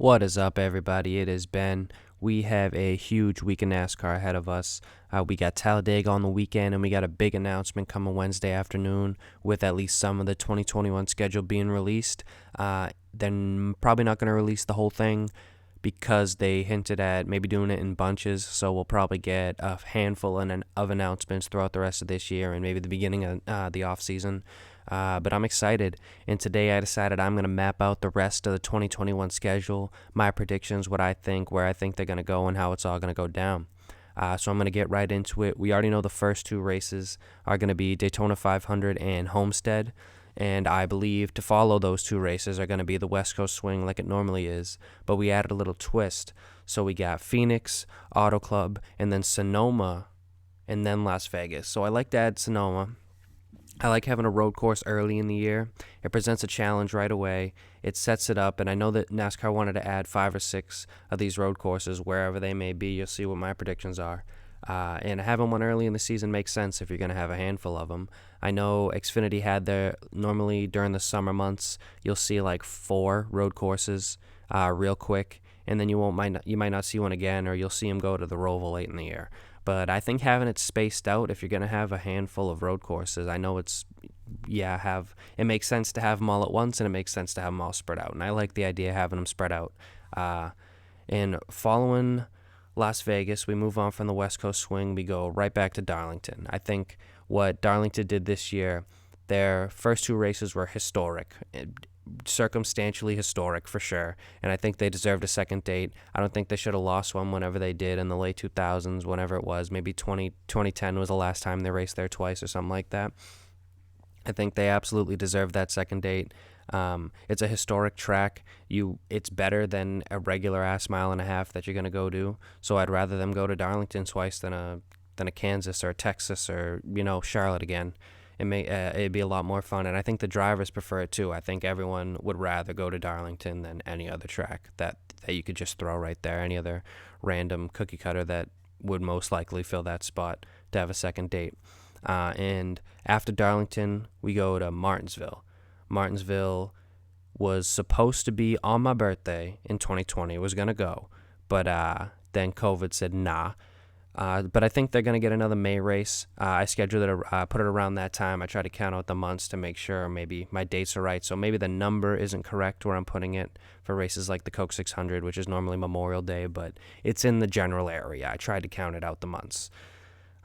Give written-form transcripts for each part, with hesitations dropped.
What is up, everybody? It is Ben. We have a huge week of NASCAR ahead of us. We got Talladega on the weekend, and we got a big announcement coming Wednesday afternoon with at least some of the 2021 schedule being released. They're probably not going to release the whole thing because they hinted at maybe doing it in bunches, so we'll probably get a handful of announcements throughout the rest of this year and maybe the beginning of the off-season. But I'm excited, and today I decided I'm going to map out the rest of the 2021 schedule, my predictions, what I think, where I think they're going to go, and how it's all going to go down. So I'm going to get right into it. We already know the first two races are going to be Daytona 500 and Homestead, and I believe to follow those two races are going to be the West Coast Swing like it normally is, but we added a little twist. So we got Phoenix, Auto Club, and then Sonoma, and then Las Vegas. So I like to add Sonoma. I like having a road course early in the year. It presents a challenge right away. It sets it up, and I know that NASCAR wanted to add 5 or 6 of these road courses wherever they may be. You'll see what my predictions are. And having one early in the season makes sense if you're going to have a handful of them. I know Xfinity had normally during the summer months, you'll see like 4 road courses real quick, and then you might not see one again, or you'll see them go to the Roval late in the year. But I think having it spaced out, if you're going to have a handful of road courses, I know it makes sense to have them all at once, and it makes sense to have them all spread out. And I like the idea of having them spread out. And following Las Vegas, we move on from the West Coast Swing. We go right back to Darlington. I think what Darlington did this year, their first 2 races were historic. Circumstantially historic for sure, and I think they deserved a second date. I don't think they should have lost one whenever they did in the late 2000s, whenever it was. Maybe 2010 was the last time they raced there twice or something like that. I think they absolutely deserve that second date. It's a historic track. It's better than a regular ass mile and a half that you're going to go to, so I'd rather them go to Darlington twice than a Kansas or a Texas or Charlotte again. It'd be a lot more fun, and I think the drivers prefer it too. I think everyone would rather go to Darlington than any other track that you could just throw right there, any other random cookie cutter that would most likely fill that spot to have a second date. And after Darlington, we go to Martinsville. Martinsville was supposed to be on my birthday in 2020. It was going to go, but then COVID said nah. But I think they're going to get another May race. I scheduled it, put it around that time. I try to count out the months to make sure maybe my dates are right. So maybe the number isn't correct where I'm putting it for races like the Coke 600, which is normally Memorial Day, but it's in the general area. I tried to count it out the months.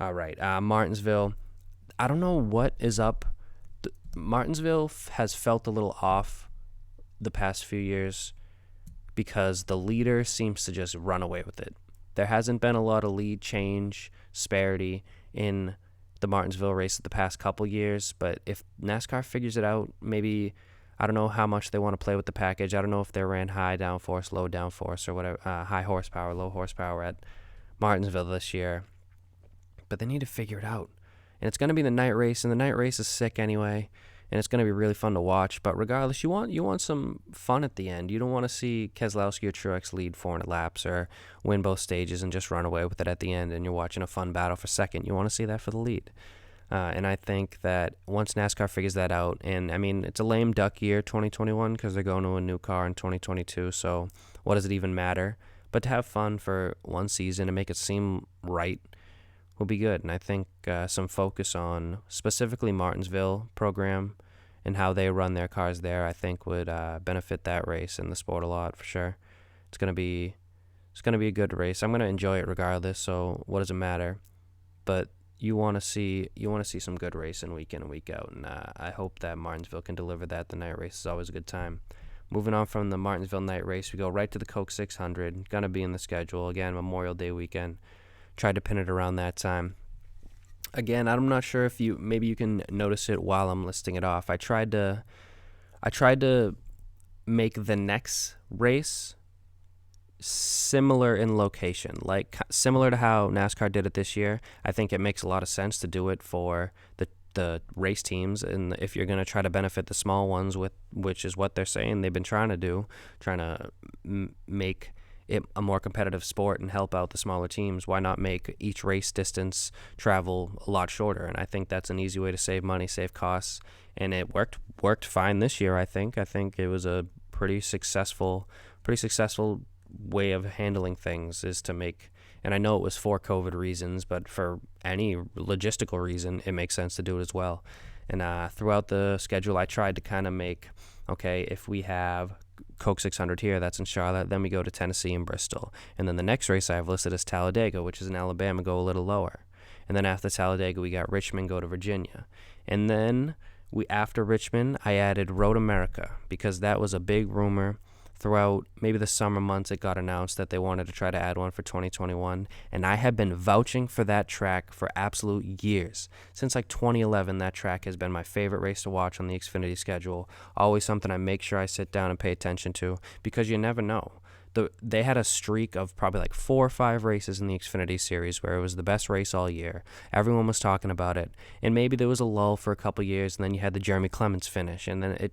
All right, Martinsville. I don't know what is up. Martinsville has felt a little off the past few years because the leader seems to just run away with it. There hasn't been a lot of lead change, disparity in the Martinsville race the past couple years, but if NASCAR figures it out, maybe, I don't know how much they want to play with the package. I don't know if they ran high downforce, low downforce, or whatever, high horsepower, low horsepower at Martinsville this year, but they need to figure it out. And it's going to be the night race, and the night race is sick anyway, and it's going to be really fun to watch. But regardless, you want some fun at the end. You don't want to see Keselowski or Truex lead 400 laps or win both stages and just run away with it at the end, and you're watching a fun battle for second. You want to see that for the lead. And I think that once NASCAR figures that out, and I mean, it's a lame duck year, 2021, because they're going to a new car in 2022, so what does it even matter? But to have fun for one season and make it seem right will be good. And I think some focus on specifically Martinsville program and how they run their cars there, I think would benefit that race and the sport a lot for sure. It's gonna be a good race. I'm gonna enjoy it regardless. So what does it matter? But you want to see some good racing week in and week out, and I hope that Martinsville can deliver that. The night race is always a good time. Moving on from the Martinsville night race, we go right to the Coke 600. Gonna be in the schedule again, Memorial Day weekend. Tried to pin it around that time. Again, I'm not sure if maybe you can notice it while I'm listing it off. I tried to make the next race similar in location, like similar to how NASCAR did it this year. I think it makes a lot of sense to do it for the race teams, and if you're going to try to benefit the small ones, which is what they're saying they've been trying to do, trying to make it a more competitive sport and help out the smaller teams, why not make each race distance travel a lot shorter? And I think that's an easy way to save money, save costs, and it worked fine this year. I think it was a pretty successful way of handling things is to make, and I know it was for COVID reasons, but for any logistical reason, it makes sense to do it as well. And throughout the schedule, I tried to kind of make, okay, if we have Coke 600 here, that's in Charlotte, then we go to Tennessee and Bristol. And then the next race I have listed is Talladega, which is in Alabama, go a little lower. And then after Talladega, we got Richmond, go to Virginia. And then after Richmond, I added Road America because that was a big rumor. Throughout maybe the summer months, it got announced that they wanted to try to add one for 2021. And I have been vouching for that track for absolute years. Since like 2011, that track has been my favorite race to watch on the Xfinity schedule. Always something I make sure I sit down and pay attention to because you never know. They had a streak of probably like 4 or 5 races in the Xfinity series where it was the best race all year. Everyone was talking about it. And maybe there was a lull for a couple years, and then you had the Jeremy Clements finish. And then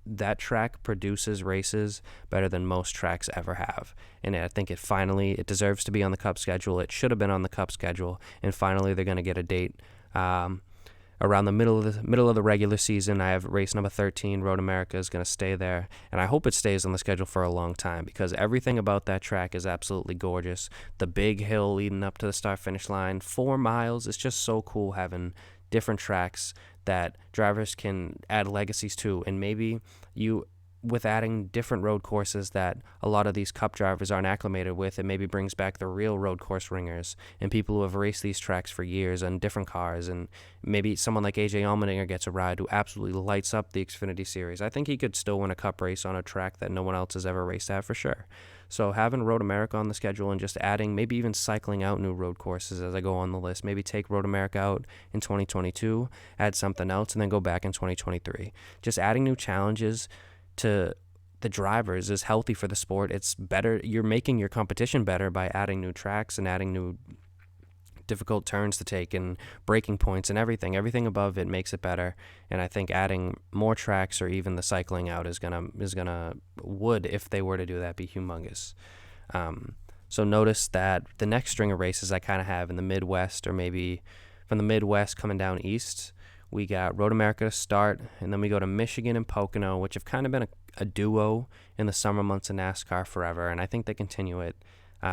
that track produces races better than most tracks ever have. And I think it deserves to be on the Cup schedule. It should have been on the Cup schedule. And finally, they're going to get a date around the middle of the regular season. I have race number 13, Road America, is going to stay there, and I hope it stays on the schedule for a long time because everything about that track is absolutely gorgeous. The big hill leading up to the start-finish line, 4 miles, it's just so cool having different tracks that drivers can add legacies to, and maybe with adding different road courses that a lot of these Cup drivers aren't acclimated with, it maybe brings back the real road course ringers and people who have raced these tracks for years on different cars. And maybe someone like AJ Allmendinger gets a ride who absolutely lights up the Xfinity Series. I think he could still win a Cup race on a track that no one else has ever raced at for sure. So having Road America on the schedule and just adding, maybe even cycling out new road courses as I go on the list, maybe take Road America out in 2022, add something else, and then go back in 2023. Just adding new challenges to the drivers is healthy for the sport. It's better. You're making your competition better by adding new tracks and adding new difficult turns to take and braking points and everything. Everything above it makes it better. And I think adding more tracks or even the cycling out would, if they were to do that, be humongous. So notice that the next string of races I kind of have in the Midwest, or maybe from the Midwest coming down east, we got Road America to start, and then we go to Michigan and Pocono, which have kind of been a duo in the summer months of NASCAR forever, and I think they continue it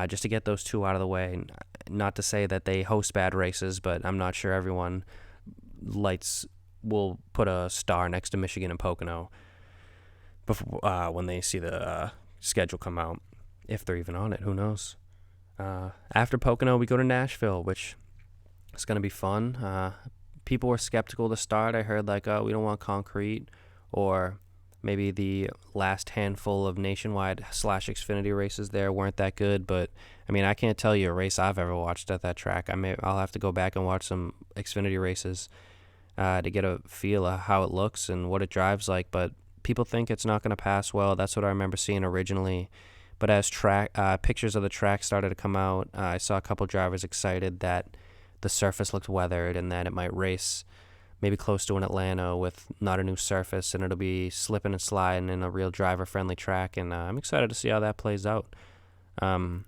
just to get those two out of the way. Not to say that they host bad races, but I'm not sure everyone will put a star next to Michigan and Pocono before when they see the schedule come out, if they're even on it. Who knows? After Pocono, we go to Nashville, which is going to be fun. People were skeptical to start. I heard we don't want concrete, or maybe the last handful of nationwide / Xfinity races there weren't that good. But I mean, I can't tell you a race I've ever watched at that track. I'll have to go back and watch some Xfinity races to get a feel of how it looks and what it drives like. But people think it's not going to pass well. That's what I remember seeing originally. But as pictures of the track started to come out, I saw a couple drivers excited that the surface looked weathered and that it might race maybe close to an Atlanta with not a new surface, and it'll be slipping and sliding in a real driver-friendly track. And I'm excited to see how that plays out. It'll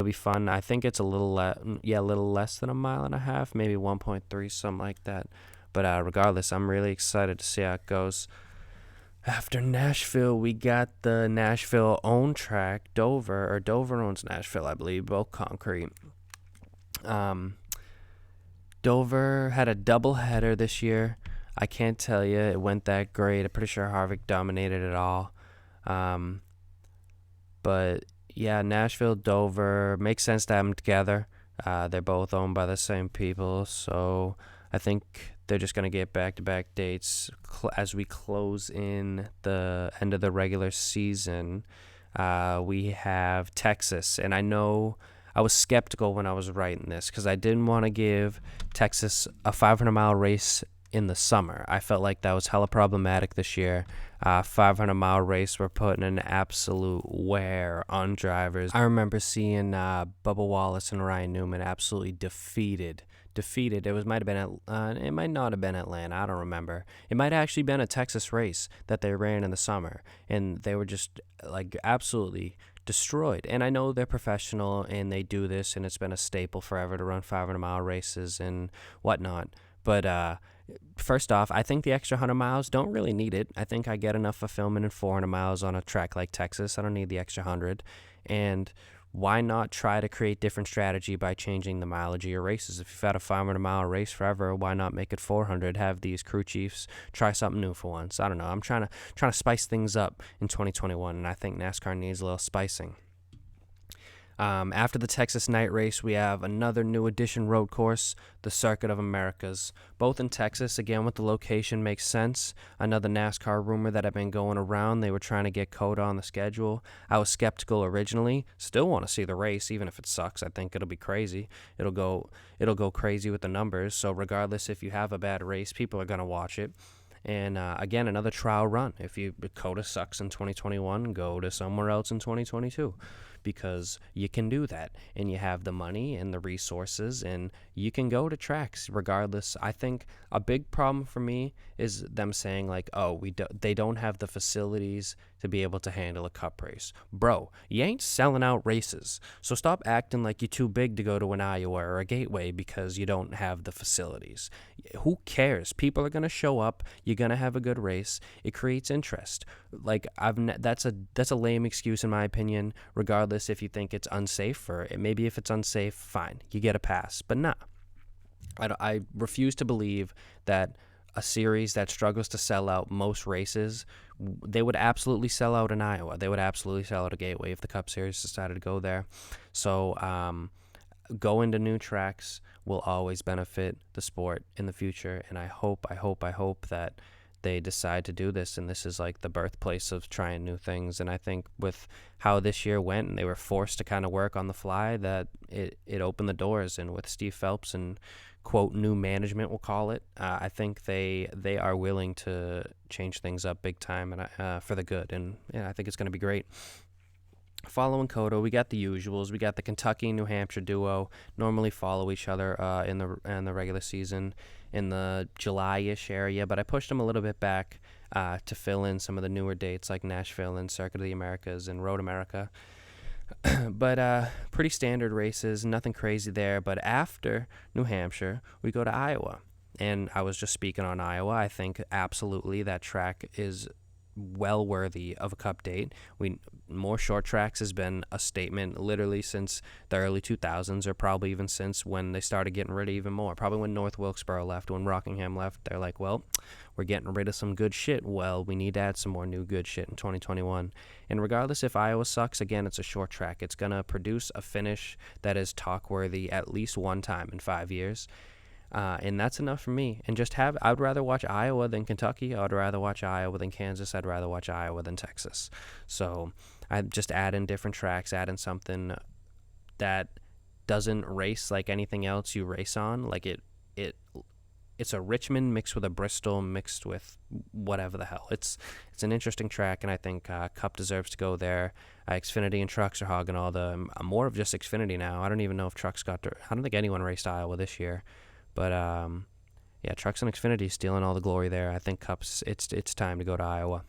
be fun. I think it's a little less than a mile and a half, maybe 1.3, something like that. But regardless, I'm really excited to see how it goes. After Nashville, we got the Nashville-owned track, Dover, or Dover owns Nashville, I believe, both concrete. Dover had a doubleheader this year. I can't tell you it went that great. I'm pretty sure Harvick dominated it all. But yeah, Nashville, Dover, makes sense to have them together. They're both owned by the same people, so I think they're just going to get back-to-back dates as we close in the end of the regular season. We have Texas, and I know I was skeptical when I was writing this because I didn't want to give Texas a 500-mile race in the summer. I felt like that was hella problematic this year. 500-mile race, we're putting an absolute wear on drivers. I remember seeing Bubba Wallace and Ryan Newman absolutely defeated. It might not have been Atlanta. I don't remember. It might have actually been a Texas race that they ran in the summer, and they were just absolutely destroyed. And I know they're professional and they do this, and it's been a staple forever to run 500-mile races and whatnot. But First off, I think the extra 100 miles don't really need it. I think I get enough fulfillment in 400 miles on a track like Texas. I don't need the extra 100. And why not try to create different strategy by changing the mileage of your races? If you've had a 500-mile race forever, why not make it 400? Have these crew chiefs try something new for once. I don't know. I'm trying to spice things up in 2021, and I think NASCAR needs a little spicing. After the Texas night race, we have another new addition road course, the Circuit of Americas. Both in Texas, again, with the location makes sense. Another NASCAR rumor that had been going around, they were trying to get COTA on the schedule. I was skeptical originally, still want to see the race, even if it sucks. I think it'll be crazy. It'll go crazy with the numbers, so regardless if you have a bad race, people are going to watch it. And again, another trial run. If COTA sucks in 2021, go to somewhere else in 2022. Because you can do that, and you have the money and the resources, and you can go to tracks regardless. I think a big problem for me is them saying like, oh, they don't have the facilities to be able to handle a cup race. Bro, you ain't selling out races, so stop acting like you're too big to go to an Iowa or a Gateway because you don't have the facilities. Who cares? People are gonna show up. You're gonna have a good race. It creates interest. Like that's a lame excuse in my opinion. Regardless if you think it's unsafe, or maybe if it's unsafe, fine, you get a pass. But nah, I refuse to believe that a series that struggles to sell out most races, they would absolutely sell out in Iowa. They would absolutely sell out a Gateway if the Cup Series decided to go there. So going to new tracks will always benefit the sport in the future, and I hope that they decide to do this, and this is like the birthplace of trying new things. And I think with how this year went, and they were forced to kind of work on the fly, that it opened the doors. And with Steve Phelps and quote new management, we'll call it, I think they are willing to change things up big time, and for the good. And yeah, I think it's going to be great. Following COTA, we got the usuals. We got the Kentucky-New Hampshire duo. Normally follow each other in the regular season in the July-ish area, but I pushed them a little bit back to fill in some of the newer dates like Nashville and Circuit of the Americas and Road America. But pretty standard races, nothing crazy there. But after New Hampshire, we go to Iowa. And I was just speaking on Iowa. I think absolutely that track is well worthy of a cup date. More short tracks has been a statement literally since the early 2000s, or probably even since when they started getting rid of even more. Probably when North Wilkesboro left, when Rockingham left, they're like, well, we're getting rid of some good shit. Well, we need to add some more new good shit in 2021. And regardless if Iowa sucks, again, it's a short track. It's going to produce a finish that is talk worthy at least one time in 5 years. And that's enough for me. And I'd rather watch Iowa than Kentucky. I'd rather watch Iowa than Kansas. I'd rather watch Iowa than Texas. So I'd just add in different tracks, add in something that doesn't race like anything else you race on. Like it's a Richmond mixed with a Bristol mixed with whatever the hell. It's an interesting track, and I think Cup deserves to go there. Xfinity and Trucks are hogging all the more of just Xfinity now. I don't even know if Trucks I don't think anyone raced Iowa this year. But, yeah, Trucks and Xfinity stealing all the glory there. I think Cups, it's time to go to Iowa.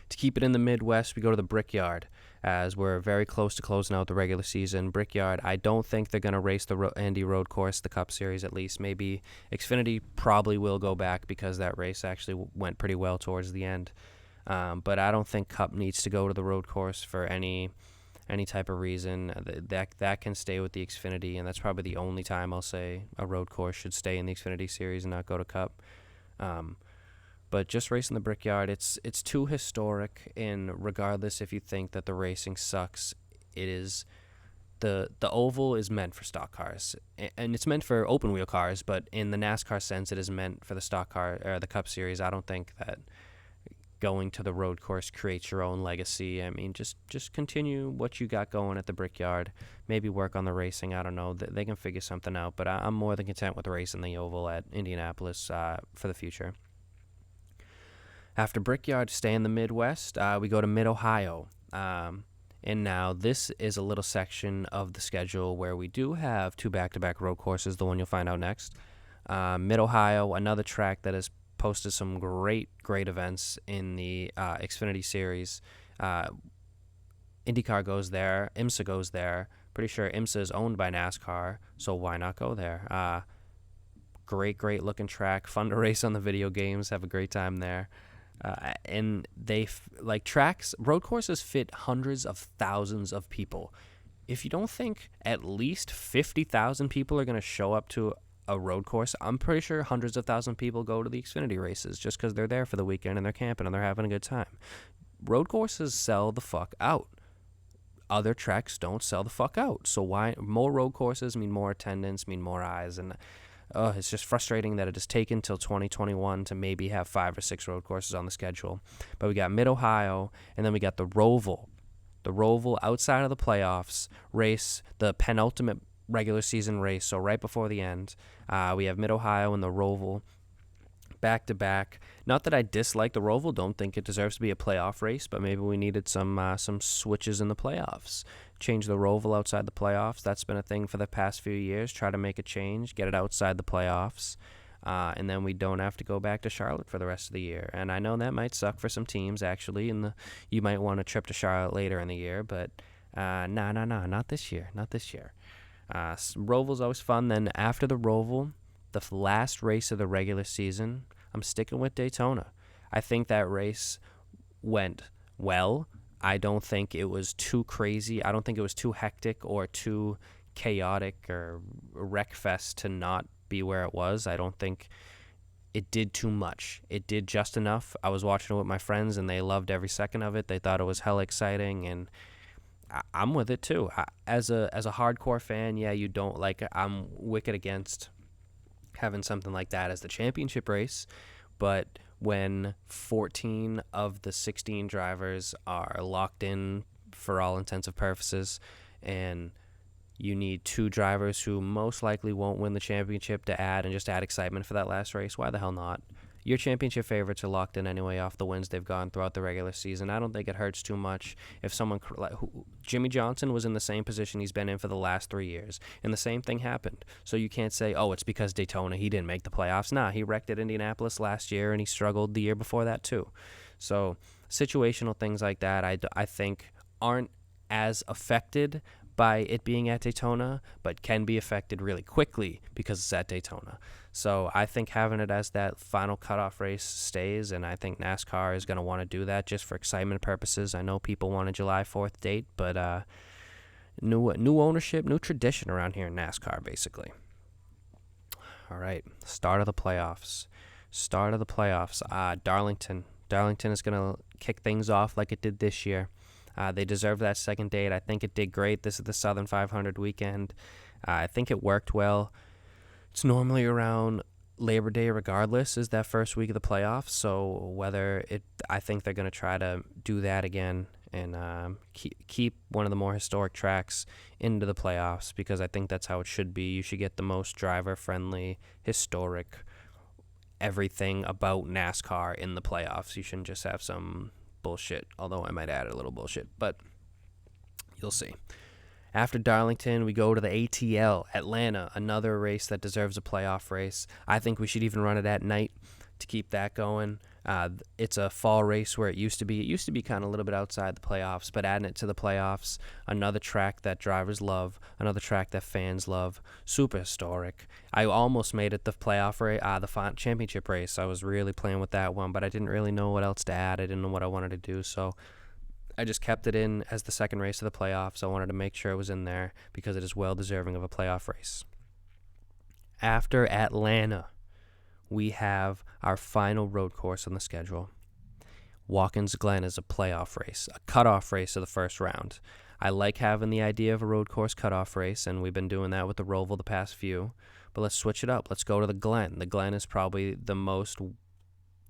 To keep it in the Midwest, we go to the Brickyard, as we're very close to closing out the regular season. Brickyard, I don't think they're going to race the Indy Road Course, the Cup Series at least. Maybe Xfinity probably will go back because that race actually went pretty well towards the end. But I don't think Cup needs to go to the road course for any type of reason. That can stay with the Xfinity, and that's probably the only time I'll say a road course should stay in the Xfinity Series and not go to Cup. But just racing the Brickyard, it's too historic, and regardless if you think that the racing sucks, it is the oval is meant for stock cars, and it's meant for open wheel cars, but in the NASCAR sense, it is meant for the stock car or the Cup Series. I don't think that going to the road course creates your own legacy. I mean, just continue what you got going at the Brickyard. Maybe work on the racing. I don't know. They can figure something out, but I'm more than content with racing the oval at Indianapolis for the future. After Brickyard, stay in the Midwest. We go to Mid-Ohio. And now this is a little section of the schedule where we do have two back-to-back road courses, the one you'll find out next. Mid-Ohio, another track that has posted some great events in the Xfinity Series. IndyCar goes there. IMSA goes there. Pretty sure IMSA is owned by NASCAR, so why not go there? Great looking track. Fun to race on the video games. Have a great time there. And road courses fit hundreds of thousands of people. If you don't think at least 50,000 people are going to show up to a road course, I'm pretty sure hundreds of thousands of people go to the Xfinity races just because they're there for the weekend and they're camping and they're having a good time. Road courses sell the fuck out. Other tracks don't sell the fuck out. So why more road courses mean more attendance, mean more eyes, and it's just frustrating that it has taken till 2021 to maybe have 5 or 6 road courses on the schedule. But we got Mid-Ohio, and then we got the Roval. The Roval outside of the playoffs race, the penultimate regular season race, so right before the end. We have Mid-Ohio and the Roval back-to-back. Not that I dislike the Roval, don't think it deserves to be a playoff race, but maybe we needed some switches in the playoffs. Change the Roval outside the playoffs. That's been a thing for the past few years. Try to make a change, get it outside the playoffs, and then we don't have to go back to Charlotte for the rest of the year. And I know that might suck for some teams, actually, and you might want a trip to Charlotte later in the year, but not this year. Roval's always fun. Then after the Roval, the last race of the regular season, I'm sticking with Daytona. I think that race went well. I don't think it was too crazy. I don't think it was too hectic or too chaotic or wreckfest to not be where it was. I don't think it did too much. It did just enough. I was watching it with my friends, and they loved every second of it. They thought it was hella exciting, and I'm with it too. As a hardcore fan, yeah, you don't like it. I'm wicked against having something like that as the championship race, but when 14 of the 16 drivers are locked in for all intents and purposes, and you need 2 drivers who most likely won't win the championship to add excitement for that last race, why the hell not? Your championship favorites are locked in anyway off the wins they've gone throughout the regular season. I don't think it hurts too much if someone Jimmy Johnson was in the same position he's been in for the last 3 years, and the same thing happened. So you can't say, oh, it's because Daytona, he didn't make the playoffs. Nah, he wrecked at Indianapolis last year, and he struggled the year before that too. So situational things like that I think aren't as affected by it being at Daytona, but can be affected really quickly because it's at Daytona. So I think having it as that final cutoff race stays, and I think NASCAR is going to want to do that just for excitement purposes. I know people want a July 4th date, but new ownership, new tradition around here in NASCAR, basically. All right, start of the playoffs. Darlington. Darlington is going to kick things off like it did this year. They deserve that second date. I think it did great. This is the Southern 500 weekend. I think it worked well. It's normally around Labor Day regardless, is that first week of the playoffs. So I think they're going to try to do that again and keep one of the more historic tracks into the playoffs, because I think that's how it should be. You should get the most driver-friendly, historic, everything about NASCAR in the playoffs. You shouldn't just have some bullshit, although I might add a little bullshit, but you'll see. After Darlington, we go to the ATL, Atlanta, another race that deserves a playoff race. I think we should even run it at night to keep that going. It's a fall race where it used to be. It used to be kind of a little bit outside the playoffs, but adding it to the playoffs, another track that drivers love, another track that fans love, super historic. I almost made it the playoff race, the championship race. I was really playing with that one, but I didn't really know what else to add. I didn't know what I wanted to do, so I just kept it in as the second race of the playoffs. I wanted to make sure it was in there because it is well deserving of a playoff race. After Atlanta, we have our final road course on the schedule. Watkins Glen is a playoff race, a cutoff race of the first round. I like having the idea of a road course cutoff race, and we've been doing that with the Roval the past few, but let's switch it up. Let's go to the Glen. The Glen is probably the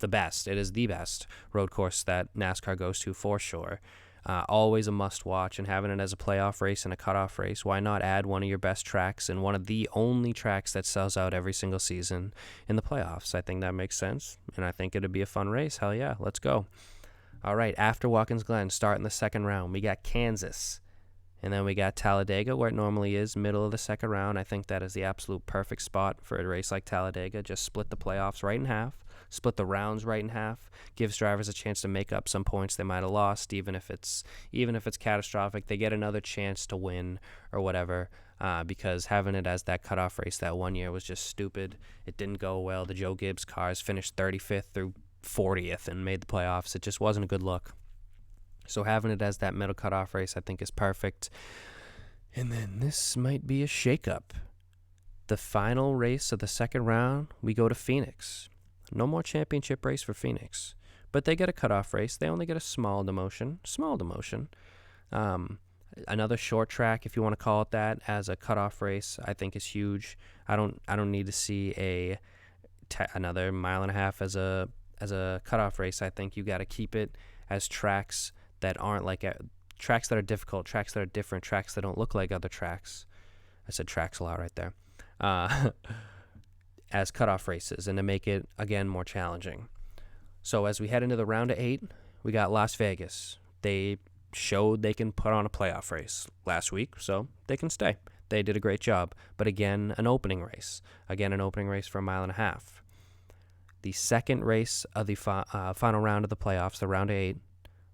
best. It is the best road course that NASCAR goes to for sure. Always a must-watch, and having it as a playoff race and a cutoff race, why not add one of your best tracks and one of the only tracks that sells out every single season in the playoffs? I think that makes sense, and I think it'd be a fun race. Hell yeah, let's go. All right, after Watkins Glen, starting the second round, we got Kansas, and then we got Talladega, where it normally is, middle of the second round. I think that is the absolute perfect spot for a race like Talladega. Just split the playoffs right in half. Split the rounds right in half, gives drivers a chance to make up some points they might have lost, even if it's catastrophic. They get another chance to win or whatever. because having it as that cutoff race that one year was just stupid. It didn't go well. The Joe Gibbs cars finished 35th through 40th and made the playoffs. It just wasn't a good look. So having it as that middle cutoff race, I think, is perfect. And then this might be a shakeup. The final race of the second round, we go to Phoenix. No more championship race for Phoenix. But they get a cutoff race. They only get a small demotion. Another short track, if you want to call it that, as a cutoff race, I think is huge. I don't need to see another mile and a half as a cutoff race. I think you got to keep it as tracks that aren't like tracks that are difficult, tracks that are different, tracks that don't look like other tracks. I said tracks a lot right there. As cutoff races, and to make it again more challenging. So as we head into the round of 8, we got Las Vegas. They showed they can put on a playoff race last week, so they can stay. They did a great job. But again, an opening race. Again, an opening race for a mile and a half. The second race of the final round of the playoffs, the round of 8,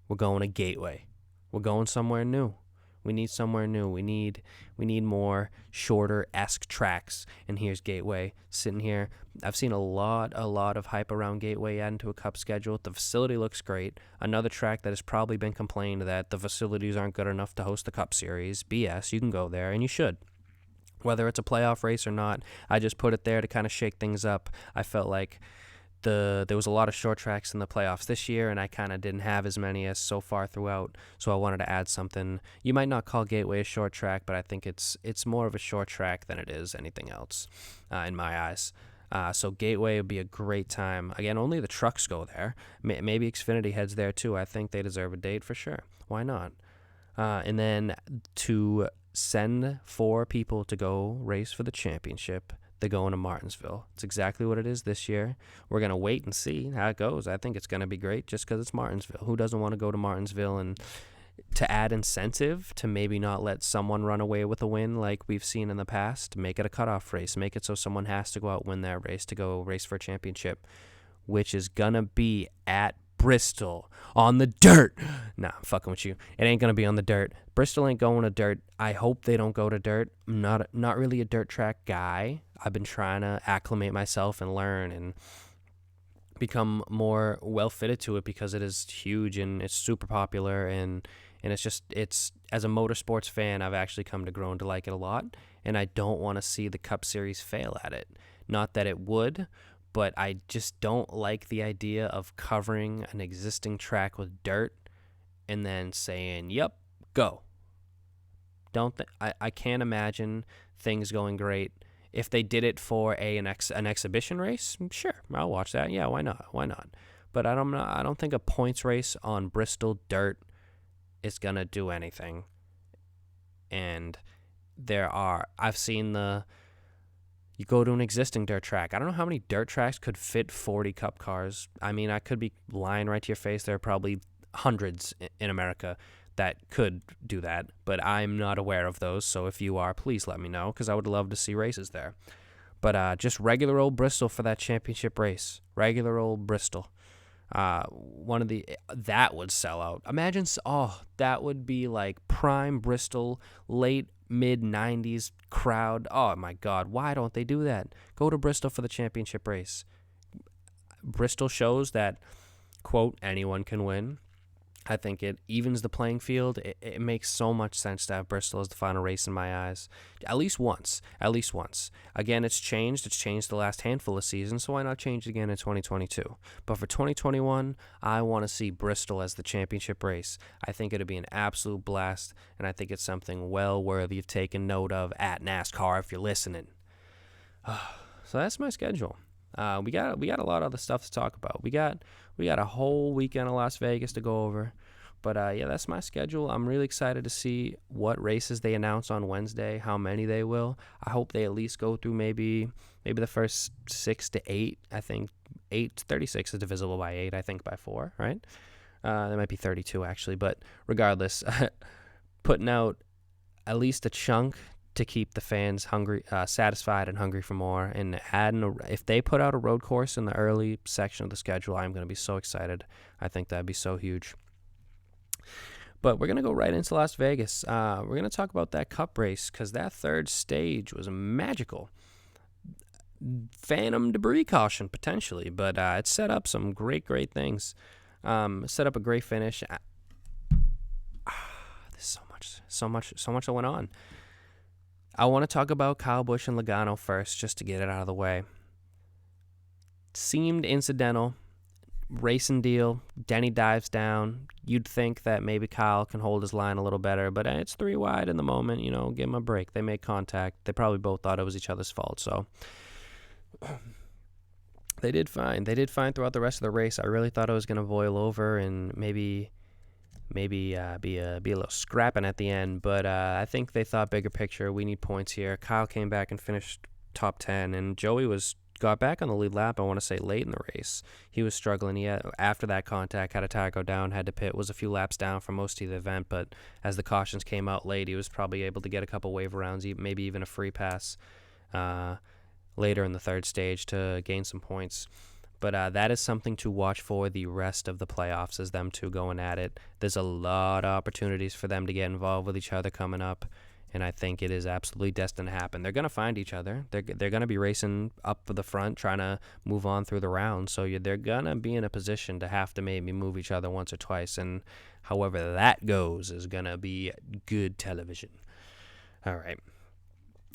we're going to Gateway. We're going somewhere new. We need somewhere new. We need more shorter-esque tracks. And here's Gateway sitting here. I've seen a lot of hype around Gateway adding to a Cup schedule. The facility looks great. Another track that has probably been complained that the facilities aren't good enough to host the Cup Series. BS. You can go there, and you should. Whether it's a playoff race or not, I just put it there to kind of shake things up. I felt like there was a lot of short tracks in the playoffs this year, and I kind of didn't have as many as so far throughout, so I wanted to add something. You might not call Gateway a short track, but I think it's more of a short track than it is anything else in my eyes. So Gateway would be a great time. Again, only the trucks go there. Maybe Xfinity heads there too. I think they deserve a date for sure. Why not? And then to send 4 people to go race for the championship, they're going to Martinsville. It's exactly what it is this year. We're going to wait and see how it goes. I think it's going to be great just because it's Martinsville. Who doesn't want to go to Martinsville? And to add incentive to maybe not let someone run away with a win like we've seen in the past, make it a cutoff race. Make it so someone has to go out and win that race to go race for a championship, which is going to be at Bristol on the dirt. Nah, I'm fucking with you. It ain't going to be on the dirt. Bristol ain't going to dirt. I hope they don't go to dirt. I'm not really a dirt track guy. I've been trying to acclimate myself and learn and become more well fitted to it because it is huge and it's super popular and it's as a motorsports fan, I've actually come to grow to like it a lot, and I don't want to see the Cup Series fail at it. Not that it would, but I just don't like the idea of covering an existing track with dirt and then saying, "Yep, go." I can't imagine things going great. If they did it for an exhibition race, sure, I'll watch that. Yeah, why not? But I don't think a points race on Bristol dirt is gonna do anything. And I've seen you go to an existing dirt track. I don't know how many dirt tracks could fit 40 Cup cars. I mean, I could be lying right to your face. There are probably hundreds in America that could do that, but I'm not aware of those. So if you are, please let me know because I would love to see races there. But just regular old Bristol for that championship race. Regular old Bristol. That would sell out. Imagine, that would be like prime Bristol, late mid-90s crowd. Oh my God, why don't they do that? Go to Bristol for the championship race. Bristol shows that, quote, anyone can win. I think it evens the playing field. It makes so much sense to have Bristol as the final race in my eyes. At least once. Again, it's changed. It's changed the last handful of seasons, so why not change it again in 2022? But for 2021, I want to see Bristol as the championship race. I think it'll be an absolute blast, and I think it's something well worthy of taking note of at NASCAR if you're listening. So that's my schedule. We got a lot of other stuff to talk about. We got a whole weekend of Las Vegas to go over. But yeah, that's my schedule. I'm really excited to see what races they announce on Wednesday, how many they will. I hope they at least go through maybe the first 6 to 8. I think 36 is divisible by 8, I think by 4, right? There might be 32 actually, but regardless, putting out at least a chunk to keep the fans hungry, satisfied and hungry for more, and if they put out a road course in the early section of the schedule, I'm going to be so excited. I think that'd be so huge. But we're going to go right into Las Vegas. We're going to talk about that Cup race because that third stage was magical. Phantom debris caution, potentially, but it set up some great things. Set up a great finish. There's so much that went on. I want to talk about Kyle Busch and Logano first, just to get it out of the way. Seemed incidental. Racing deal. Denny dives down. You'd think that maybe Kyle can hold his line a little better, but it's 3 wide in the moment. Give him a break. They made contact. They probably both thought it was each other's fault, so they did fine. They did fine throughout the rest of the race. I really thought it was going to boil over and maybe be a little scrapping at the end, but I think they thought bigger picture. We need points here. Kyle came back and finished top 10, and Joey got back on the lead lap, I want to say, late in the race. He was struggling. After that contact, had a tire go down, had to pit, was a few laps down for most of the event, but as the cautions came out late, he was probably able to get a couple wave rounds, maybe even a free pass later in the third stage to gain some points. But that is something to watch for the rest of the playoffs, as them two going at it. There's a lot of opportunities for them to get involved with each other coming up, and I think it is absolutely destined to happen. They're going to find each other. They're going to be racing up for the front, trying to move on through the round. So they're going to be in a position to have to maybe move each other once or twice, and however that goes is going to be good television. All right.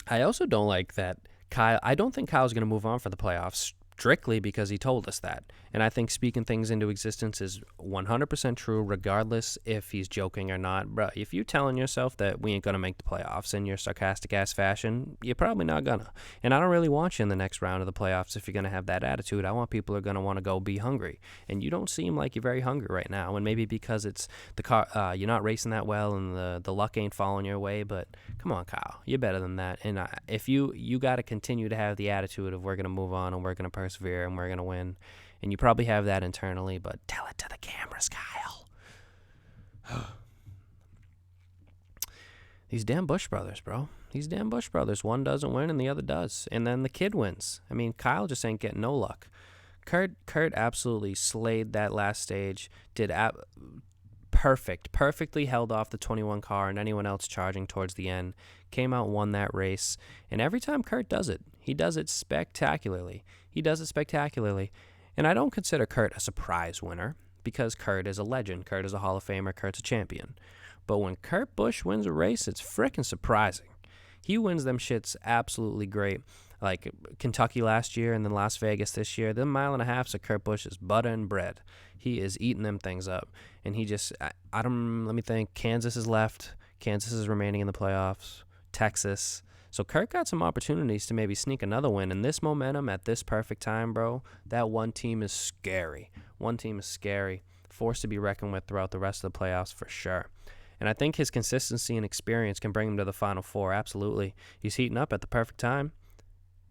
I also don't like that I don't think Kyle's going to move on for the playoffs strictly because he told us that. And I think speaking things into existence is 100% true, regardless if he's joking or not. Bro, if you're telling yourself that we ain't going to make the playoffs in your sarcastic-ass fashion, you're probably not going to. And I don't really want you in the next round of the playoffs if you're going to have that attitude. I want people who are going to want to go be hungry. And you don't seem like you're very hungry right now. And maybe because it's the car, you're not racing that well and the luck ain't falling your way. But come on, Kyle. You're better than that. And if you got to continue to have the attitude of we're going to move on and we're going to persevere and we're going to win. And you probably have that internally, but tell it to the cameras, Kyle. These damn Busch brothers, bro. These damn Busch brothers. One doesn't win and the other does. And then the kid wins. I mean, Kyle just ain't getting no luck. Kurt absolutely slayed that last stage. Did perfectly held off the 21 car and anyone else charging towards the end. Came out, won that race. And every time Kurt does it, he does it spectacularly. And I don't consider Kurt a surprise winner because Kurt is a legend. Kurt is a Hall of Famer. Kurt's a champion. But when Kurt Busch wins a race, it's frickin' surprising. He wins them shits absolutely great. Like Kentucky last year and then Las Vegas this year, them 1.5 miles of Kurt Busch is butter and bread. He is eating them things up. And he just, let me think, Kansas is left. Kansas is remaining in the playoffs. Texas. So Kurt got some opportunities to maybe sneak another win. And this momentum at this perfect time, bro, that one team is scary. Forced to be reckoned with throughout the rest of the playoffs for sure. And I think his consistency and experience can bring him to the Final Four, absolutely. He's heating up at the perfect time.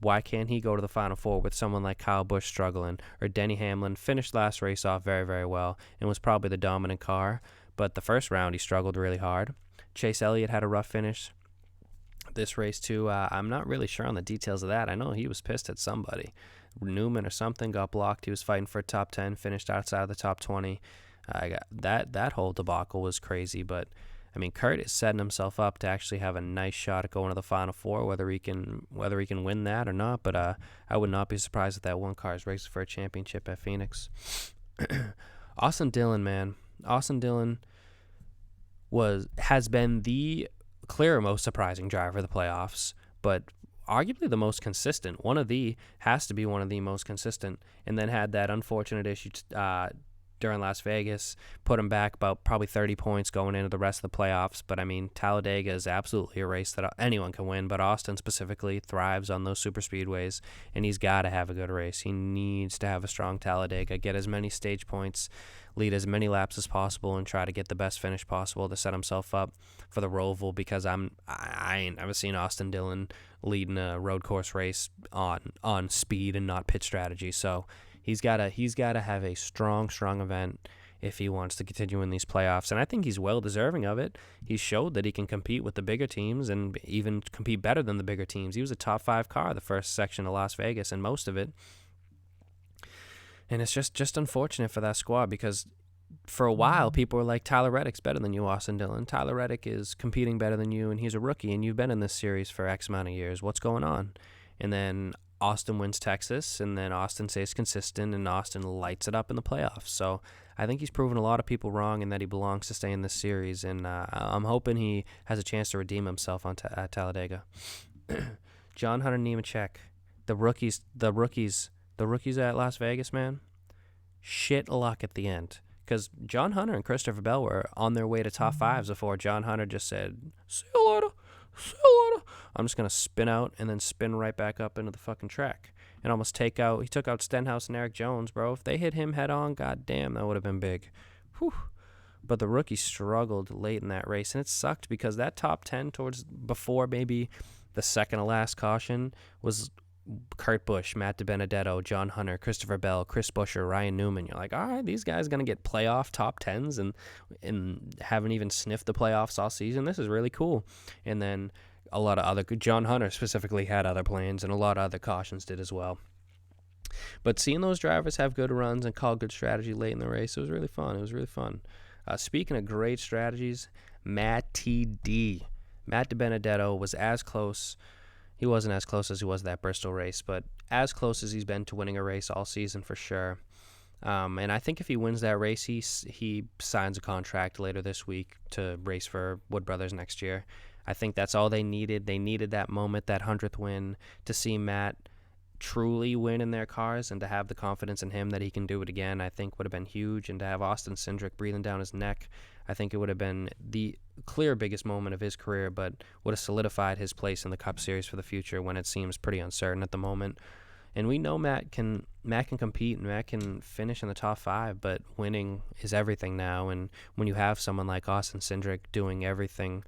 Why can't he go to the Final Four with someone like Kyle Busch struggling? Or Denny Hamlin finished last race off very, very well and was probably the dominant car. But the first round, he struggled really hard. Chase Elliott had a rough finish. This race, too, I'm not really sure on the details of that. I know he was pissed at somebody. Newman or something got blocked. He was fighting for a top 10, finished outside of the top 20. That whole debacle was crazy, but I mean, Kurt is setting himself up to actually have a nice shot at going to the Final Four, whether he can win that or not. But I would not be surprised if that one car is racing for a championship at Phoenix. Austin Dillon, man, has been the clear most surprising driver of the playoffs, but arguably the most consistent. Has to be one of the most consistent, and then had that unfortunate issue during Las Vegas, put him back about probably 30 points going into the rest of the playoffs. But I mean, Talladega is absolutely a race that anyone can win, but Austin specifically thrives on those super speedways, and he's got to have a good race. He needs to have a strong Talladega, get as many stage points, lead as many laps as possible, and try to get the best finish possible to set himself up for the Roval, because I ain't never seen Austin Dillon leading a road course race on speed and not pit strategy. So he's got to have a strong event if he wants to continue in these playoffs, and I think he's well deserving of it. He showed that he can compete with the bigger teams and even compete better than the bigger teams. He was a top 5 car the first section of Las Vegas and most of it. And it's just unfortunate for that squad because for a while, people were like, Tyler Reddick's better than you, Austin Dillon. Tyler Reddick is competing better than you, and he's a rookie, and you've been in this series for X amount of years. What's going on? And then Austin wins Texas, and then Austin stays consistent, and Austin lights it up in the playoffs. So I think he's proven a lot of people wrong and that he belongs to stay in this series, and I'm hoping he has a chance to redeem himself at Talladega. John Hunter Nemechek, the rookies at Las Vegas, man, shit luck at the end. Because John Hunter and Christopher Bell were on their way to top fives before John Hunter just said, see you later, see you later. I'm just going to spin out and then spin right back up into the fucking track. And almost he took out Stenhouse and Eric Jones, bro. If they hit him head on, goddamn, that would have been big. Whew. But the rookie struggled late in that race, and it sucked because that top 10 before maybe the second to last caution was Kurt Busch, Matt DiBenedetto, John Hunter, Christopher Bell, Chris Buescher, Ryan Newman. You're like, all right, these guys going to get playoff top 10s and haven't even sniffed the playoffs all season. This is really cool. And then a lot of John Hunter specifically had other plans, and a lot of other cautions did as well. But seeing those drivers have good runs and call good strategy late in the race, it was really fun. Speaking of great strategies, Matt DiBenedetto was as close. He wasn't as close as he was that Bristol race, but as close as he's been to winning a race all season for sure. And I think if he wins that race, he signs a contract later this week to race for Wood Brothers next year. I think that's all they needed. They needed that moment, that 100th win, to see Matt truly win in their cars and to have the confidence in him that he can do it again, I think would have been huge. And to have Austin Cindric breathing down his neck, I think it would have been the clear biggest moment of his career, but would have solidified his place in the Cup Series for the future when it seems pretty uncertain at the moment. And we know Matt can compete and Matt can finish in the top 5, but winning is everything now. And when you have someone like Austin Cindric doing everything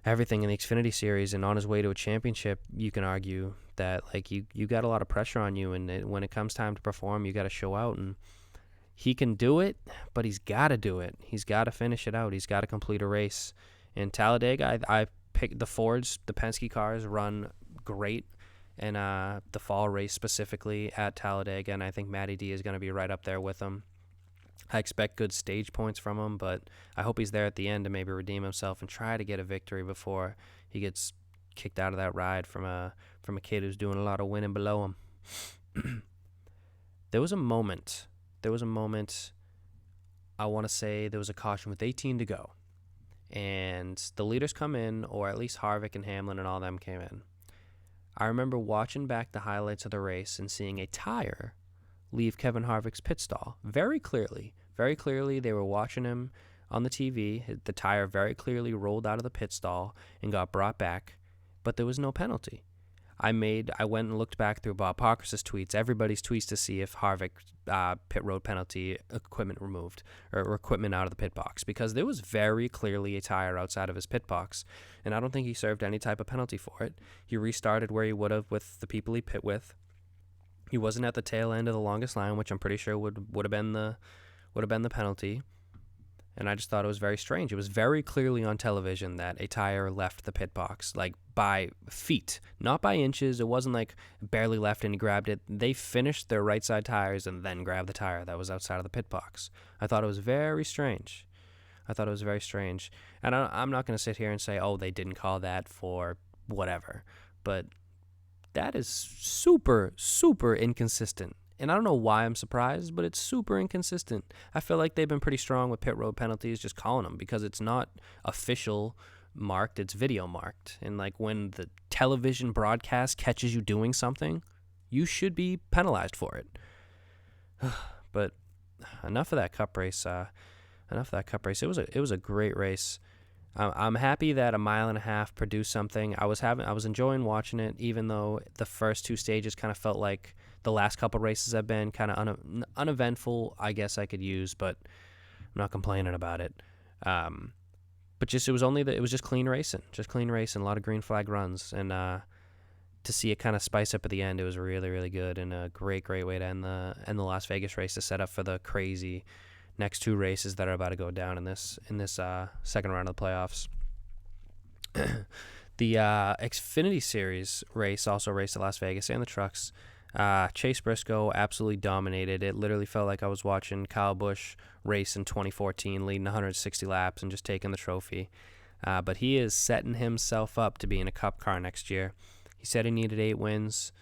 in the Xfinity Series and on his way to a championship, you can argue that like you got a lot of pressure on you, and when it comes time to perform, you got to show out. And he can do it, but he's got to do it. He's got to finish it out. He's got to complete a race. In Talladega, I picked the Fords, the Penske cars run great, and the fall race specifically at Talladega, and I think Matty D is going to be right up there with him. I expect good stage points from him, but I hope he's there at the end to maybe redeem himself and try to get a victory before he gets kicked out of that ride from a kid who's doing a lot of winning below him. There was a moment, I want to say there was a caution with 18 to go, and the leaders come in, or at least Harvick and Hamlin and all them came in. I remember watching back the highlights of the race and seeing a tire leave Kevin Harvick's pit stall very clearly. Very clearly, they were watching him on the TV. The tire very clearly rolled out of the pit stall and got brought back, but there was no penalty. I went and looked back through Bob Parker's tweets, everybody's tweets, to see if Harvick pit road penalty, equipment removed, or equipment out of the pit box, because there was very clearly a tire outside of his pit box, and I don't think he served any type of penalty for it. He restarted where he would have with the people he pit with. He wasn't at the tail end of the longest line, which I'm pretty sure would have been the penalty. And I just thought it was very strange. It was very clearly on television that a tire left the pit box, like by feet, not by inches. It wasn't like barely left and he grabbed it. They finished their right side tires and then grabbed the tire that was outside of the pit box. I thought it was very strange. And I'm not going to sit here and say, oh, they didn't call that for whatever. But that is super, super inconsistent. And I don't know why I'm surprised, but it's super inconsistent. I feel like they've been pretty strong with pit road penalties, just calling them, because it's not official marked, it's video marked. And like when the television broadcast catches you doing something, you should be penalized for it. But enough of that Cup race. It was a great race. I'm happy that a mile and a half produced something. I was enjoying watching it, even though the first two stages kind of felt like the last couple races have been kind of uneventful, I guess I could use, but I'm not complaining about it. But it was just clean racing, a lot of green flag runs, and to see it kind of spice up at the end, it was really, really good, and a great way to end the Las Vegas race to set up for the crazy next two races that are about to go down in this second round of the playoffs. The Xfinity Series race also raced at Las Vegas, and the trucks. Chase Briscoe absolutely dominated. It literally felt like I was watching Kurt Busch race in 2014, leading 160 laps and just taking the trophy. But he is setting himself up to be in a Cup car next year. He said he needed 8 wins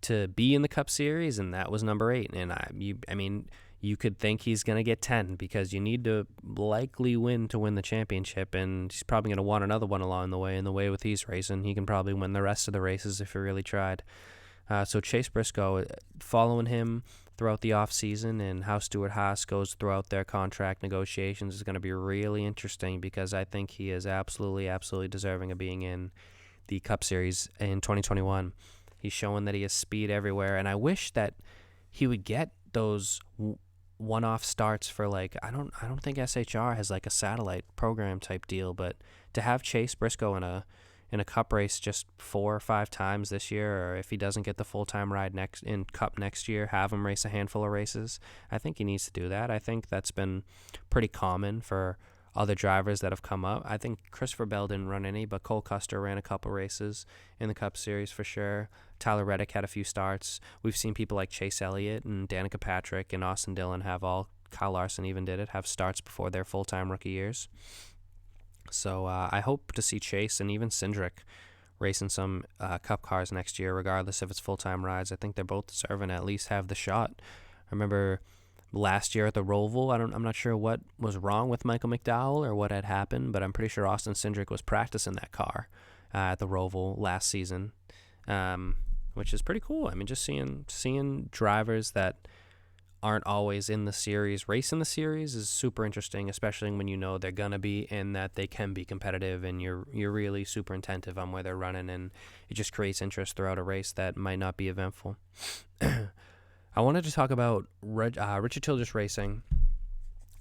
to be in the Cup Series, and that was number 8. And you could think he's going to get 10 because you need to likely win to win the championship, and he's probably going to want another one along the way. And the way with he's racing, he can probably win the rest of the races if he really tried. So Chase Briscoe, following him throughout the offseason and how Stewart-Haas goes throughout their contract negotiations is going to be really interesting because I think he is absolutely, absolutely deserving of being in the Cup Series in 2021. He's showing that he has speed everywhere, and I wish that he would get those one-off starts for I don't think SHR has a satellite program type deal, but to have Chase Briscoe in a Cup race just 4 or 5 times this year, or if he doesn't get the full-time ride in Cup next year, have him race a handful of races. I think he needs to do that. I think that's been pretty common for other drivers that have come up. I think Christopher Bell didn't run any, but Cole Custer ran a couple races in the Cup Series for sure. Tyler Reddick had a few starts. We've seen people like Chase Elliott and Danica Patrick and Austin Dillon Kyle Larson even did it, have starts before their full-time rookie years. So I hope to see Chase and even Cindric racing some Cup cars next year, regardless if it's full-time rides. I think they're both deserving to at least have the shot. I remember last year at the Roval, I'm not sure what was wrong with Michael McDowell or what had happened, but I'm pretty sure Austin Cindric was practicing that car at the Roval last season, which is pretty cool. I mean, just seeing drivers that aren't always in the series racing the series is super interesting, especially when you know they're gonna be and that they can be competitive, and you're really super attentive on where they're running, and it just creates interest throughout a race that might not be eventful. I wanted to talk about Richard Childress Racing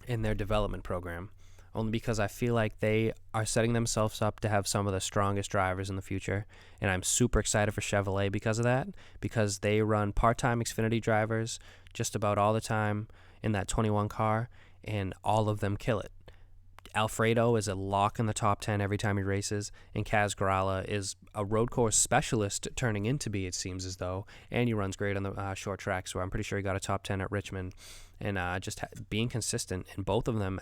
in their development program, only because I feel like they are setting themselves up to have some of the strongest drivers in the future, and I'm super excited for Chevrolet because of that, because they run part-time Xfinity drivers just about all the time in that 21 car, and all of them kill it. Alfredo is a lock in the top 10 every time he races, and Kaz Grala is a road course specialist turning into be, it seems as though, and he runs great on the short track, so I'm pretty sure he got a top 10 at Richmond. And being consistent in both of them,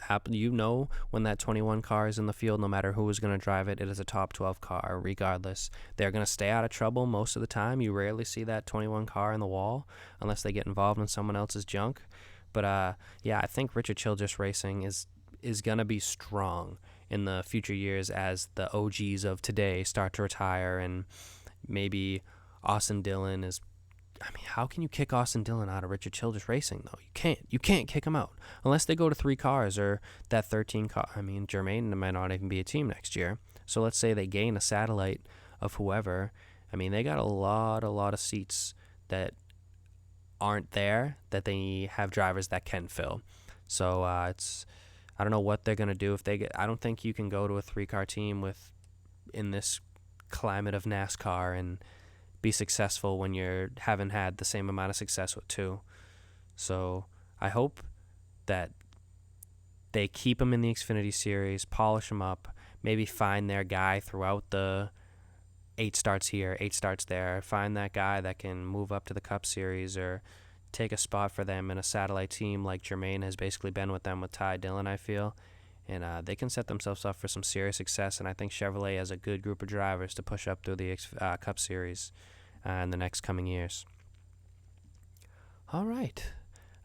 when that 21 car is in the field, no matter who is going to drive it, it is a top 12 car regardless. They're going to stay out of trouble most of the time. You rarely see that 21 car in the wall unless they get involved in someone else's junk. But I think Richard Childress Racing is going to be strong in the future years as the OGs of today start to retire, and maybe Austin Dillon is... I mean, how can you kick Austin Dillon out of Richard Childress Racing, though? You can't kick him out unless they go to 3 cars or that 13 car. I mean, Germain might not even be a team next year. So let's say they gain a satellite of whoever. I mean, they got a lot of seats that aren't there that they have drivers that can fill. So I don't know what they're gonna do if they get. I don't think you can go to a 3-car team in this climate of NASCAR and be successful when you haven't had the same amount of success with 2. So I hope that they keep them in the Xfinity Series, polish them up, maybe find their guy throughout the 8 starts here, 8 starts there, find that guy that can move up to the Cup Series or take a spot for them in a satellite team like Germain has basically been with them with Ty Dillon, I feel. And they can set themselves up for some serious success, and I think Chevrolet has a good group of drivers to push up through the Cup Series in the next coming years. All right.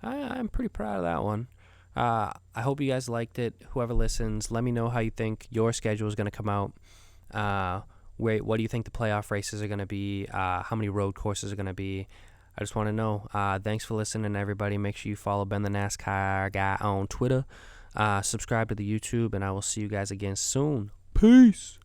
I'm pretty proud of that one. I hope you guys liked it. Whoever listens, let me know how you think your schedule is going to come out. What do you think the playoff races are going to be? How many road courses are going to be? I just want to know. Thanks for listening, everybody. Make sure you follow Ben the NASCAR guy on Twitter. Subscribe to the YouTube, and I will see you guys again soon. Peace.